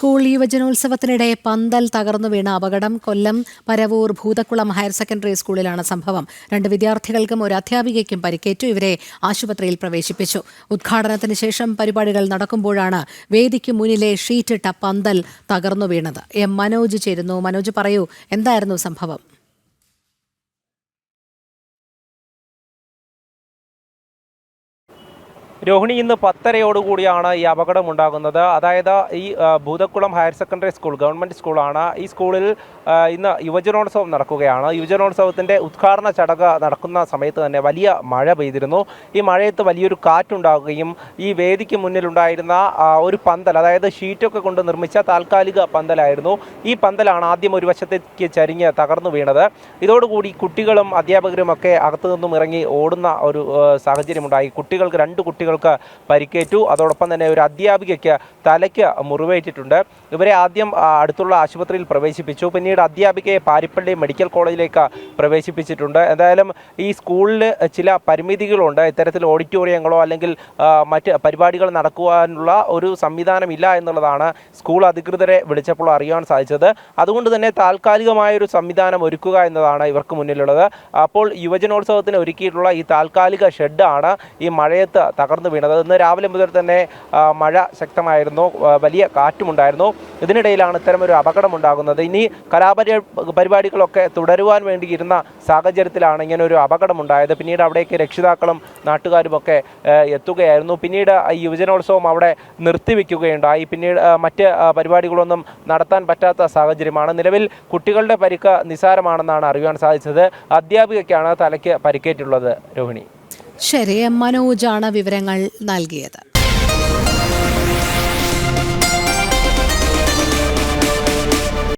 School യുവജനോത്സവത്തിനിടെ പന്തൽ തകർന്നു വീണ അപകടം കൊല്ലം പരവൂർ ഭൂതക്കുളം ഹയർ സെക്കൻഡറി സ്കൂളിലാണ് സംഭവം. 2 വിദ്യാർത്ഥികൾക്കും ഒരു അധ്യാപികയ്ക്കും പരിക്കേറ്റു. ഇവരെ ആശുപത്രിയിൽ പ്രവേശിപ്പിച്ചു. ഉദ്ഘാടനത്തിന് ശേഷം പരിപാടികൾ നടക്കുമ്പോഴാണ് വേദിക്ക് മുന്നിലെ ഷീറ്റിട്ട പന്തൽ തകർന്നു വീണത്. മനോജ് ചേരുന്നു. മനോജ്, പറയൂ, എന്തായിരുന്നു സംഭവം? രോഹിണി, ഇന്ന് 10:30 ഈ അപകടമുണ്ടാകുന്നത്. അതായത് ഈ Bhoothakkulam higher secondary school government സ്കൂളാണ്. ഈ സ്കൂളിൽ ഇന്ന് യുവജനോത്സവം നടക്കുകയാണ്. യുവജനോത്സവത്തിൻ്റെ ഉദ്ഘാടന ചടങ്ങ് നടക്കുന്ന സമയത്ത് തന്നെ വലിയ മഴ പെയ്തിരുന്നു. ഈ മഴയത്ത് വലിയൊരു കാറ്റുണ്ടാകുകയും ഈ വേദിക്ക് മുന്നിലുണ്ടായിരുന്ന ഒരു പന്തൽ, അതായത് ഷീറ്റൊക്കെ കൊണ്ട് നിർമ്മിച്ച താൽക്കാലിക പന്തലായിരുന്നു. ഈ പന്തലാണ് ആദ്യം ഒരു വശത്തേക്ക് ചരിഞ്ഞ് തകർന്നു വീണത്. ഇതോടുകൂടി കുട്ടികളും അധ്യാപകരും ഒക്കെ അകത്തു നിന്നും ഇറങ്ങി ഓടുന്ന ഒരു സാഹചര്യമുണ്ടായി. രണ്ട് കുട്ടികൾക്ക് പരിക്കേറ്റു. അതോടൊപ്പം തന്നെ ഒരു അധ്യാപികയ്ക്ക് തലയ്ക്ക് മുറിവേറ്റിട്ടുണ്ട്. ഇവരെ ആദ്യം അടുത്തുള്ള ആശുപത്രിയിൽ പ്രവേശിപ്പിച്ചു. പിന്നീട് അധ്യാപികയെ പാരിപ്പള്ളി മെഡിക്കൽ കോളേജിലേക്ക് പ്രവേശിപ്പിച്ചിട്ടുണ്ട്. എന്തായാലും ഈ സ്കൂളിൽ ചില പരിമിതികളുണ്ട്. ഇത്തരത്തിൽ ഓഡിറ്റോറിയങ്ങളോ അല്ലെങ്കിൽ മറ്റ് പരിപാടികൾ നടക്കുവാനുള്ള ഒരു സംവിധാനമില്ല എന്നുള്ളതാണ് സ്കൂൾ അധികൃതരെ വിളിച്ചപ്പോൾ അറിയാൻ സാധിച്ചത്. അതുകൊണ്ട് തന്നെ താൽക്കാലികമായൊരു സംവിധാനം ഒരുക്കുക എന്നതാണ് ഇവർക്ക് മുന്നിലുള്ളത്. അപ്പോൾ യുവജനോത്സവത്തിന് ഒരുക്കിയിട്ടുള്ള ഈ താൽക്കാലിക ഷെഡാണ് ഈ മഴയത്ത് തകർന്നു വീണത്. ഇന്ന് രാവിലെ മുതൽ തന്നെ മഴ ശക്തമായിരുന്നു, വലിയ കാറ്റുമുണ്ടായിരുന്നു. ഇതിനിടയിലാണ് ഇത്തരമൊരു അപകടമുണ്ടാകുന്നത്. ഇനി പരിപാടികളൊക്കെ തുടരുവാൻ വേണ്ടി ഇരുന്ന സാഹചര്യത്തിലാണ് ഇങ്ങനൊരു അപകടമുണ്ടായത്. പിന്നീട് അവിടേക്ക് രക്ഷിതാക്കളും നാട്ടുകാരുമൊക്കെ എത്തുകയായിരുന്നു. പിന്നീട് ഈ യുവജനോത്സവം അവിടെ നിർത്തിവെക്കുകയുണ്ടായി. പിന്നീട് മറ്റ് പരിപാടികളൊന്നും നടത്താൻ പറ്റാത്ത സാഹചര്യമാണ്. നിലവിൽ കുട്ടികളുടെ പരിക്ക് നിസ്സാരമാണെന്നാണ് അറിയാൻ സാധിച്ചത്. അധ്യാപികയ്ക്കാണ് തലയ്ക്ക് പരിക്കേറ്റുള്ളത്. രോഹിണി. ശരി, മനോജാണ് വിവരങ്ങൾ നൽകിയത്.